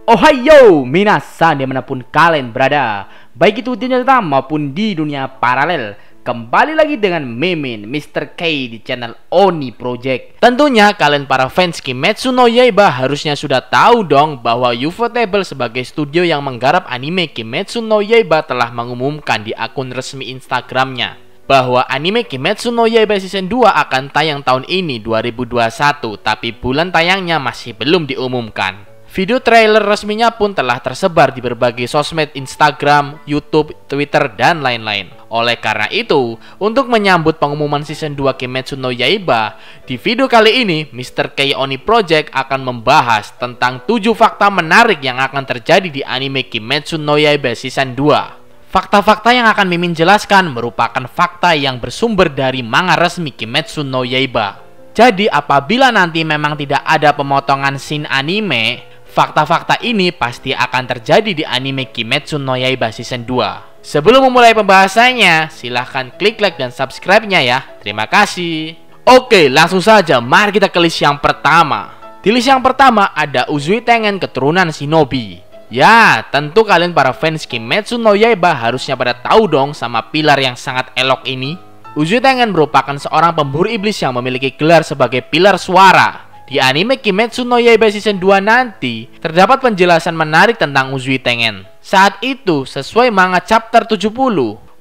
Ohayo minasan dimanapun kalian berada, baik itu di dunia nyata maupun di dunia paralel. Kembali lagi dengan Mimin Mr. K di channel Oni Project. Tentunya kalian para fans Kimetsu no Yaiba harusnya sudah tahu dong bahwa Ufotable sebagai studio yang menggarap anime Kimetsu no Yaiba telah mengumumkan di akun resmi Instagramnya bahwa anime Kimetsu no Yaiba Season 2 akan tayang tahun ini 2021, tapi bulan tayangnya masih belum diumumkan. Video trailer resminya pun telah tersebar di berbagai sosmed Instagram, YouTube, Twitter, dan lain-lain. Oleh karena itu, untuk menyambut pengumuman Season 2 Kimetsu no Yaiba, di video kali ini Mr. K Oni Project akan membahas tentang 7 fakta menarik yang akan terjadi di anime Kimetsu no Yaiba Season 2. Fakta-fakta yang akan Mimin jelaskan merupakan fakta yang bersumber dari manga resmi Kimetsu no Yaiba. Jadi apabila nanti memang tidak ada pemotongan scene anime, fakta-fakta ini pasti akan terjadi di anime Kimetsu no Yaiba Season 2. Sebelum memulai pembahasannya, silahkan klik like dan subscribe-nya ya. Terima kasih. Oke, langsung saja mari kita ke list yang pertama. Di list yang pertama ada Uzui Tengen keturunan Shinobi. Ya, tentu kalian para fans Kimetsu no Yaiba harusnya pada tahu dong sama pilar yang sangat elok ini. Uzui Tengen merupakan seorang pemburu iblis yang memiliki gelar sebagai pilar suara. Di anime Kimetsu no Yaiba Season 2 nanti, terdapat penjelasan menarik tentang Uzui Tengen. Saat itu, sesuai manga chapter 70,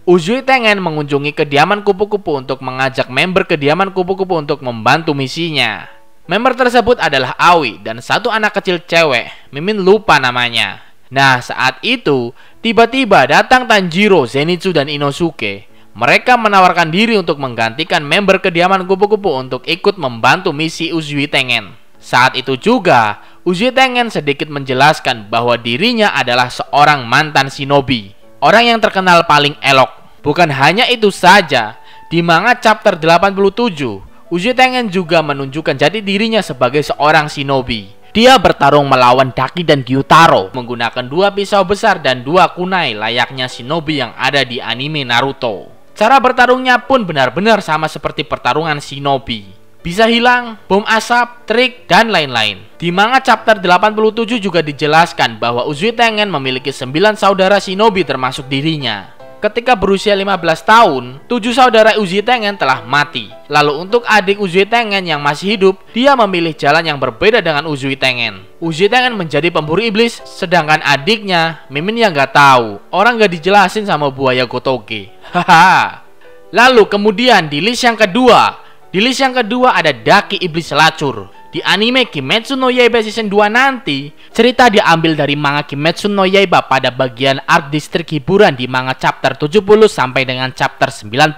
Uzui Tengen mengunjungi kediaman kupu-kupu untuk mengajak member kediaman kupu-kupu untuk membantu misinya. Member tersebut adalah Aoi dan satu anak kecil cewek, Mimin lupa namanya. Nah, saat itu, tiba-tiba datang Tanjiro, Zenitsu, dan Inosuke. Mereka menawarkan diri untuk menggantikan member kediaman kupu-kupu untuk ikut membantu misi Uzui Tengen. Saat itu juga, Uzui Tengen sedikit menjelaskan bahwa dirinya adalah seorang mantan shinobi, orang yang terkenal paling elok. Bukan hanya itu saja, di manga chapter 87, Uzui Tengen juga menunjukkan jati dirinya sebagai seorang shinobi. Dia bertarung melawan Daki dan Gyutaro menggunakan 2 pisau besar dan 2 kunai layaknya shinobi yang ada di anime Naruto. Cara bertarungnya pun benar-benar sama seperti pertarungan shinobi. Bisa hilang, bom asap, trik, dan lain-lain. Di manga chapter 87 juga dijelaskan bahwa Uzui Tengen memiliki 9 saudara shinobi termasuk dirinya. Ketika berusia 15 tahun, 7 saudara Uzui Tengen telah mati. Lalu untuk adik Uzui Tengen yang masih hidup, dia memilih jalan yang berbeda dengan Uzui Tengen. Uzui Tengen menjadi pemburu iblis, sedangkan adiknya, Mimin yang gak tahu. Orang gak dijelasin sama buaya Gotoge. Haha. Lalu kemudian di list yang kedua. Di list yang kedua ada Daki Iblis Lacur. Di anime Kimetsu no Yaiba Season 2 nanti, cerita diambil dari manga Kimetsu no Yaiba pada bagian art distrik hiburan di manga chapter 70 sampai dengan chapter 97.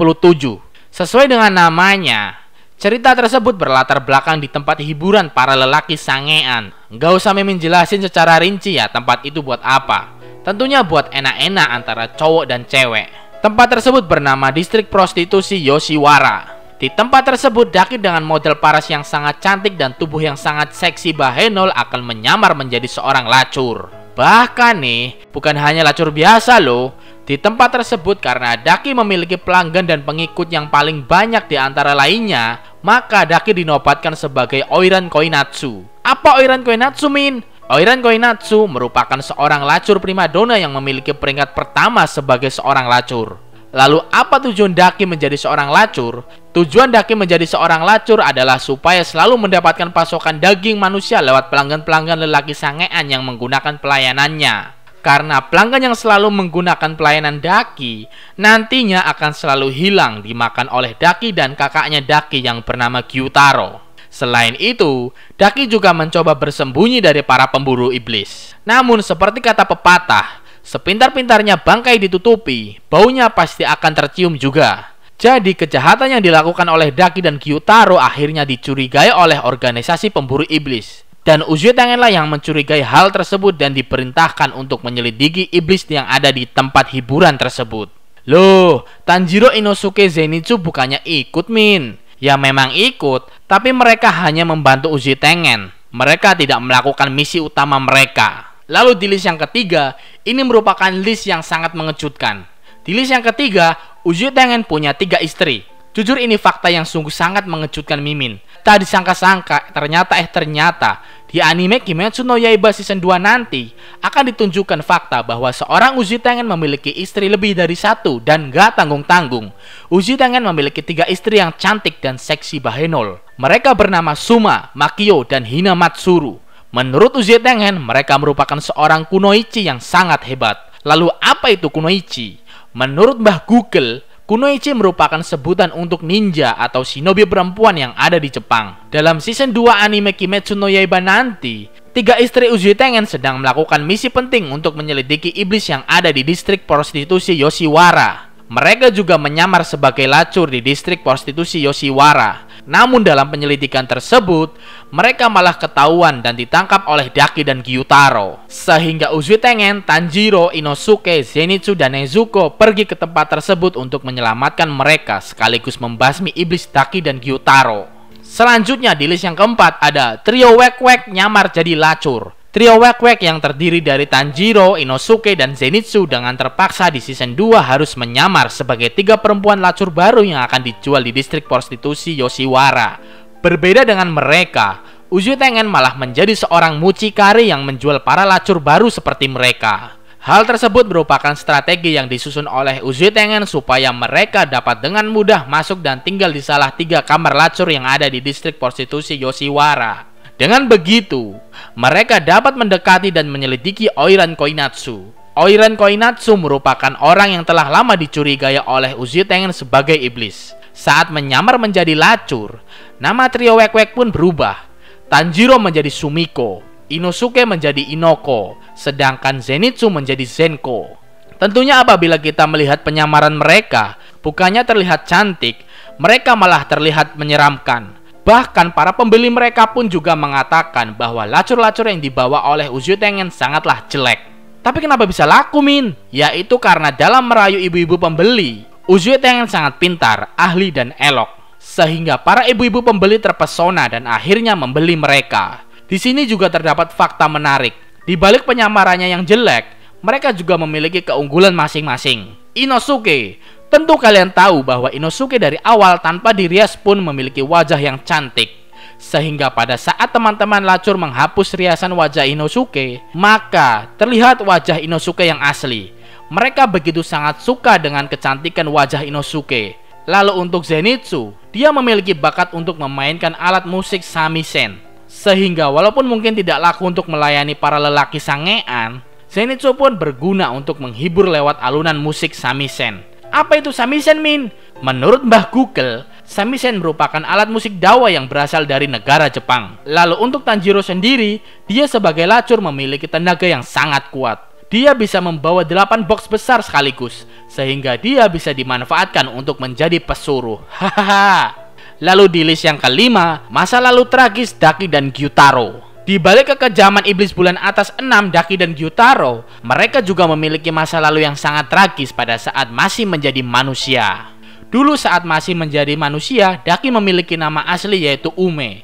Sesuai dengan namanya, cerita tersebut berlatar belakang di tempat hiburan para lelaki sangean. Nggak usah Mimin jelasin secara rinci ya tempat itu buat apa. Tentunya buat enak-enak antara cowok dan cewek. Tempat tersebut bernama distrik prostitusi Yoshiwara. Di tempat tersebut, Daki dengan model paras yang sangat cantik dan tubuh yang sangat seksi Bahenol akan menyamar menjadi seorang lacur. Bahkan nih, bukan hanya lacur biasa loh. Di tempat tersebut karena Daki memiliki pelanggan dan pengikut yang paling banyak di antara lainnya, maka Daki dinobatkan sebagai Oiran Koinatsu. Apa Oiran Koinatsu, Min? Oiran Koinatsu merupakan seorang lacur primadona yang memiliki peringkat pertama sebagai seorang lacur. Lalu apa tujuan Daki menjadi seorang lacur? Tujuan Daki menjadi seorang lacur adalah supaya selalu mendapatkan pasokan daging manusia lewat pelanggan-pelanggan lelaki sangean yang menggunakan pelayanannya. Karena pelanggan yang selalu menggunakan pelayanan Daki nantinya akan selalu hilang dimakan oleh Daki dan kakaknya Daki yang bernama Gyutaro. Selain itu, Daki juga mencoba bersembunyi dari para pemburu iblis. Namun seperti kata pepatah, sepintar-pintarnya bangkai ditutupi, baunya pasti akan tercium juga. Jadi kejahatan yang dilakukan oleh Daki dan Gyutaro akhirnya dicurigai oleh organisasi pemburu iblis. Dan Uzui Tengen lah yang mencurigai hal tersebut dan diperintahkan untuk menyelidiki iblis yang ada di tempat hiburan tersebut. Loh, Tanjiro, Inosuke, Zenitsu bukannya ikut, Min? Ya memang ikut, tapi mereka hanya membantu Uzui Tengen. Mereka tidak melakukan misi utama mereka. Lalu di list yang ketiga, ini merupakan list yang sangat mengejutkan. Di list yang ketiga, Uzui Tengen punya 3 istri. Jujur ini fakta yang sungguh sangat mengejutkan Mimin. Tak disangka-sangka, ternyata di anime Kimetsu no Yaiba season 2 nanti akan ditunjukkan fakta bahwa seorang Uji Tengen memiliki istri lebih dari satu dan gak tanggung-tanggung. Uji Tengen memiliki 3 istri yang cantik dan seksi bahenol. Mereka bernama Suma, Makio, dan Hinamatsuru. Menurut Uji Tengen, mereka merupakan seorang kunoichi yang sangat hebat. Lalu apa itu kunoichi? Menurut Mbah Google, kunoichi merupakan sebutan untuk ninja atau shinobi perempuan yang ada di Jepang. Dalam season 2 anime Kimetsu no Yaiba nanti, 3 istri Uji Tengen sedang melakukan misi penting untuk menyelidiki iblis yang ada di distrik prostitusi Yoshiwara. Mereka juga menyamar sebagai lacur di distrik prostitusi Yoshiwara. Namun dalam penyelidikan tersebut, mereka malah ketahuan dan ditangkap oleh Daki dan Gyutaro. Sehingga Uji Tengen, Tanjiro, Inosuke, Zenitsu, dan Nezuko pergi ke tempat tersebut untuk menyelamatkan mereka sekaligus membasmi iblis Daki dan Gyutaro. Selanjutnya di list yang keempat ada trio Wek-Wek nyamar jadi lacur. Trio Wek-Wek yang terdiri dari Tanjiro, Inosuke, dan Zenitsu dengan terpaksa di season 2 harus menyamar sebagai 3 perempuan lacur baru yang akan dijual di distrik prostitusi Yoshiwara. Berbeda dengan mereka, Uji Tengen malah menjadi seorang mucikari yang menjual para lacur baru seperti mereka. Hal tersebut merupakan strategi yang disusun oleh Uji Tengen supaya mereka dapat dengan mudah masuk dan tinggal di salah 3 kamar lacur yang ada di distrik prostitusi Yoshiwara. Dengan begitu, mereka dapat mendekati dan menyelidiki Oiran Koinatsu. Oiran Koinatsu merupakan orang yang telah lama dicurigai oleh Uji Tengen sebagai iblis. Saat menyamar menjadi lacur, nama trio Wek-Wek pun berubah. Tanjiro menjadi Sumiko, Inosuke menjadi Inoko, sedangkan Zenitsu menjadi Zenko. Tentunya apabila kita melihat penyamaran mereka, bukannya terlihat cantik, mereka malah terlihat menyeramkan. Bahkan para pembeli mereka pun juga mengatakan bahwa lacur-lacur yang dibawa oleh Uji Tengen sangatlah jelek. Tapi kenapa bisa laku, Min? Yaitu karena dalam merayu ibu-ibu pembeli, Uji Tengen sangat pintar, ahli, dan elok. Sehingga para ibu-ibu pembeli terpesona dan akhirnya membeli mereka. Di sini juga terdapat fakta menarik. Di balik penyamarannya yang jelek, mereka juga memiliki keunggulan masing-masing. Inosuke, tentu kalian tahu bahwa Inosuke dari awal tanpa dirias pun memiliki wajah yang cantik. Sehingga pada saat teman-teman lacur menghapus riasan wajah Inosuke, maka terlihat wajah Inosuke yang asli. Mereka begitu sangat suka dengan kecantikan wajah Inosuke. Lalu untuk Zenitsu, dia memiliki bakat untuk memainkan alat musik shamisen. Sehingga walaupun mungkin tidak laku untuk melayani para lelaki sangean, Zenitsu pun berguna untuk menghibur lewat alunan musik shamisen. Apa itu shamisen, Min? Menurut Mbah Google, shamisen merupakan alat musik dawa yang berasal dari negara Jepang. Lalu untuk Tanjiro sendiri, dia sebagai lacur memiliki tenaga yang sangat kuat. Dia bisa membawa 8 box besar sekaligus, sehingga dia bisa dimanfaatkan untuk menjadi pesuruh. Hahaha. Lalu di list yang kelima, masa lalu tragis Daki dan Gyutaro. Di balik kekejaman iblis bulan atas 6 Daki dan Gyutaro, mereka juga memiliki masa lalu yang sangat tragis pada saat masih menjadi manusia. Dulu saat masih menjadi manusia, Daki memiliki nama asli yaitu Ume.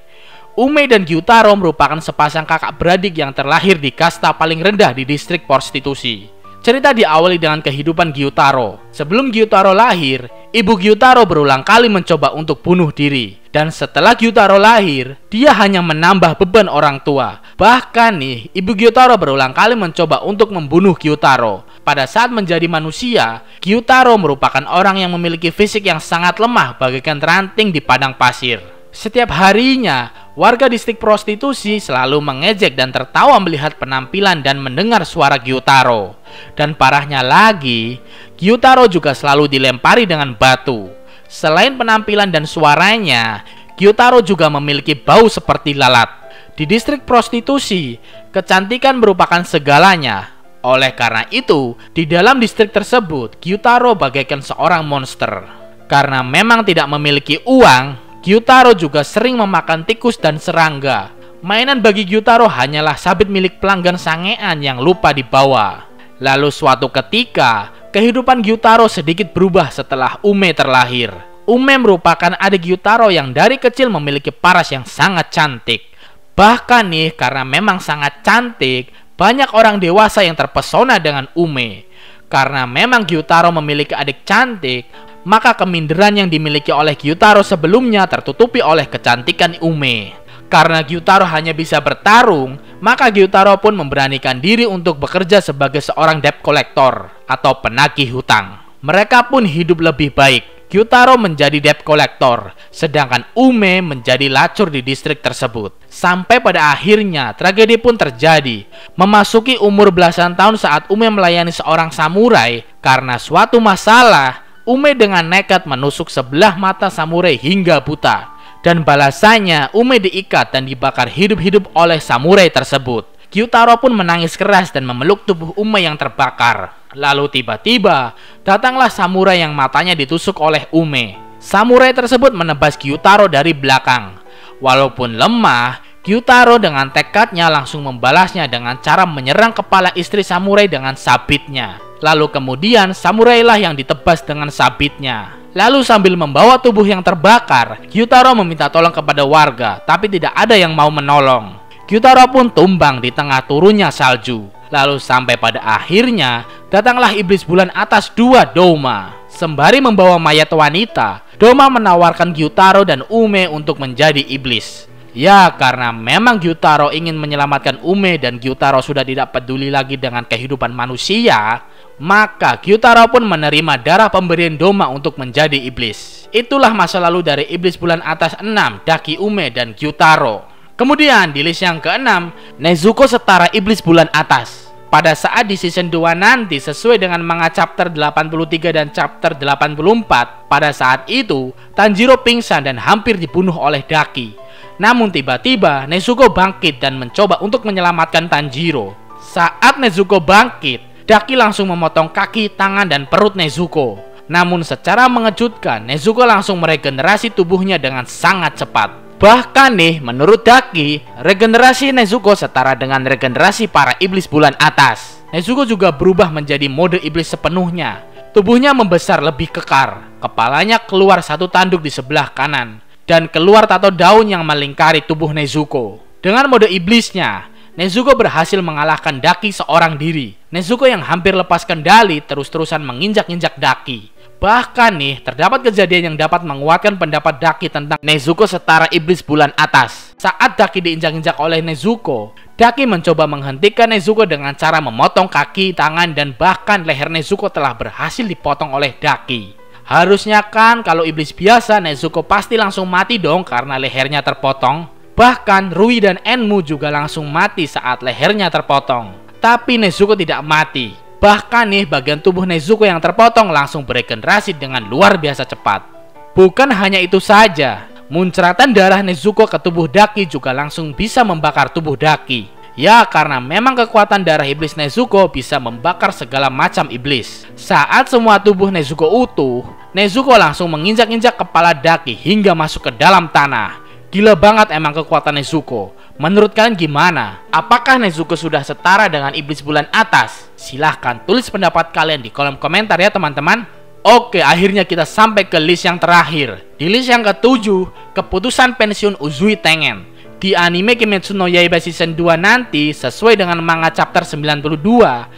Ume dan Gyutaro merupakan sepasang kakak beradik yang terlahir di kasta paling rendah di distrik prostitusi. Cerita diawali dengan kehidupan Gyutaro. Sebelum Gyutaro lahir, ibu Gyutaro berulang kali mencoba untuk bunuh diri. Dan setelah Gyutaro lahir, dia hanya menambah beban orang tua. Bahkan nih, ibu Gyutaro berulang kali mencoba untuk membunuh Gyutaro. Pada saat menjadi manusia, Gyutaro merupakan orang yang memiliki fisik yang sangat lemah bagaikan ranting di padang pasir. Setiap harinya, warga distrik prostitusi selalu mengejek dan tertawa melihat penampilan dan mendengar suara Gyutaro. Dan parahnya lagi, Gyutaro juga selalu dilempari dengan batu. Selain penampilan dan suaranya, Gyutaro juga memiliki bau seperti lalat. Di distrik prostitusi, kecantikan merupakan segalanya. Oleh karena itu, di dalam distrik tersebut, Gyutaro bagaikan seorang monster. Karena memang tidak memiliki uang, Gyutaro juga sering memakan tikus dan serangga. Mainan bagi Gyutaro hanyalah sabit milik pelanggan sangean yang lupa dibawa. Lalu suatu ketika, kehidupan Gyutaro sedikit berubah setelah Ume terlahir. Ume merupakan adik Gyutaro yang dari kecil memiliki paras yang sangat cantik. Bahkan nih, karena memang sangat cantik, banyak orang dewasa yang terpesona dengan Ume. Karena memang Gyutaro memiliki adik cantik, maka keminderan yang dimiliki oleh Gyutaro sebelumnya tertutupi oleh kecantikan Ume. Karena Gyutaro hanya bisa bertarung, maka Gyutaro pun memberanikan diri untuk bekerja sebagai seorang debt collector atau penagih hutang. Mereka pun hidup lebih baik. Gyutaro menjadi debt collector, sedangkan Ume menjadi lacur di distrik tersebut. Sampai pada akhirnya tragedi pun terjadi. Memasuki umur belasan tahun saat Ume melayani seorang samurai, karena suatu masalah, Ume dengan nekat menusuk sebelah mata samurai hingga buta. Dan balasannya, Ume diikat dan dibakar hidup-hidup oleh samurai tersebut. Gyutaro pun menangis keras dan memeluk tubuh Ume yang terbakar. Lalu tiba-tiba, datanglah samurai yang matanya ditusuk oleh Ume. Samurai tersebut menebas Gyutaro dari belakang. Walaupun lemah, Gyutaro dengan tekadnya langsung membalasnya dengan cara menyerang kepala istri samurai dengan sabitnya. Lalu kemudian, samurailah yang ditebas dengan sabitnya. Lalu sambil membawa tubuh yang terbakar, Gyutaro meminta tolong kepada warga, tapi tidak ada yang mau menolong. Gyutaro pun tumbang di tengah turunnya salju. Lalu sampai pada akhirnya, datanglah iblis bulan atas 2 Doma. Sembari membawa mayat wanita, Doma menawarkan Gyutaro dan Ume untuk menjadi iblis. Ya, karena memang Gyutaro ingin menyelamatkan Ume dan Gyutaro sudah tidak peduli lagi dengan kehidupan manusia, maka Gyutaro pun menerima darah pemberian Doma untuk menjadi iblis. Itulah masa lalu dari iblis bulan atas 6, Daki Ume dan Gyutaro. Kemudian di list yang ke-6, Nezuko setara iblis bulan atas. Pada saat di season 2 nanti, sesuai dengan manga chapter 83 dan chapter 84, pada saat itu Tanjiro pingsan dan hampir dibunuh oleh Daki. Namun tiba-tiba Nezuko bangkit dan mencoba untuk menyelamatkan Tanjiro. Saat Nezuko bangkit, Daki langsung memotong kaki, tangan, dan perut Nezuko. Namun secara mengejutkan, Nezuko langsung meregenerasi tubuhnya dengan sangat cepat. Bahkan nih, menurut Daki, regenerasi Nezuko setara dengan regenerasi para iblis bulan atas. Nezuko juga berubah menjadi mode iblis sepenuhnya. Tubuhnya membesar lebih kekar, kepalanya keluar satu tanduk di sebelah kanan, dan keluar tato daun yang melingkari tubuh Nezuko. Dengan mode iblisnya, Nezuko berhasil mengalahkan Daki seorang diri. Nezuko yang hampir lepas kendali terus-terusan menginjak-injak Daki. Bahkan nih, terdapat kejadian yang dapat menguatkan pendapat Daki tentang Nezuko setara iblis bulan atas. Saat Daki diinjak-injak oleh Nezuko, Daki mencoba menghentikan Nezuko dengan cara memotong kaki, tangan, dan bahkan leher Nezuko telah berhasil dipotong oleh Daki. Harusnya kan kalau iblis biasa, Nezuko pasti langsung mati dong karena lehernya terpotong. Bahkan Rui dan Enmu juga langsung mati saat lehernya terpotong. Tapi Nezuko tidak mati. Bahkan nih, bagian tubuh Nezuko yang terpotong langsung beregenerasi dengan luar biasa cepat. Bukan hanya itu saja, muncratan darah Nezuko ke tubuh Daki juga langsung bisa membakar tubuh Daki. Ya, karena memang kekuatan darah iblis Nezuko bisa membakar segala macam iblis. Saat semua tubuh Nezuko utuh, Nezuko langsung menginjak-injak kepala Daki hingga masuk ke dalam tanah. Gila banget emang kekuatan Nezuko. Menurut kalian gimana? Apakah Nezuko sudah setara dengan iblis bulan atas? Silahkan tulis pendapat kalian di kolom komentar ya teman-teman. Oke, akhirnya kita sampai ke list yang terakhir. Di list yang ke-7, keputusan pensiun Uzui Tengen. Di anime Kimetsu no Yaiba season 2 nanti, sesuai dengan manga chapter 92,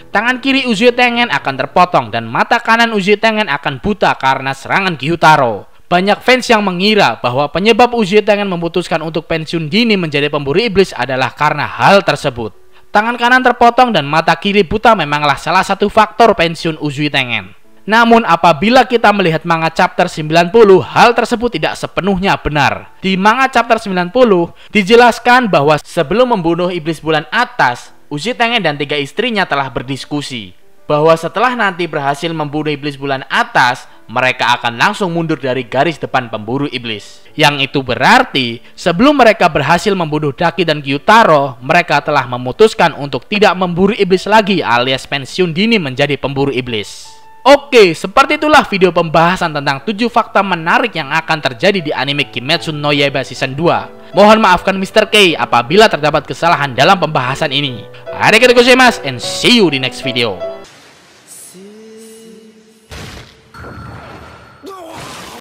tangan kiri Uzui Tengen akan terpotong dan mata kanan Uzui Tengen akan buta karena serangan Gyutaro. Banyak fans yang mengira bahwa penyebab Uzui Tengen memutuskan untuk pensiun dini menjadi pemburu iblis adalah karena hal tersebut. Tangan kanan terpotong dan mata kiri buta memanglah salah satu faktor pensiun Uzui Tengen. Namun apabila kita melihat manga chapter 90, hal tersebut tidak sepenuhnya benar. Di manga chapter 90, dijelaskan bahwa sebelum membunuh iblis bulan atas, Uzui Tengen dan 3 istrinya telah berdiskusi bahwa setelah nanti berhasil membunuh iblis bulan atas, mereka akan langsung mundur dari garis depan pemburu iblis. Yang itu berarti, sebelum mereka berhasil membunuh Daki dan Gyutaro, mereka telah memutuskan untuk tidak memburu iblis lagi alias pensiun dini menjadi pemburu iblis. Oke, seperti itulah video pembahasan tentang 7 fakta menarik yang akan terjadi di anime Kimetsu no Yaiba season 2. Mohon maafkan Mr. K apabila terdapat kesalahan dalam pembahasan ini. Arigatou gozaimasu and see you di next video.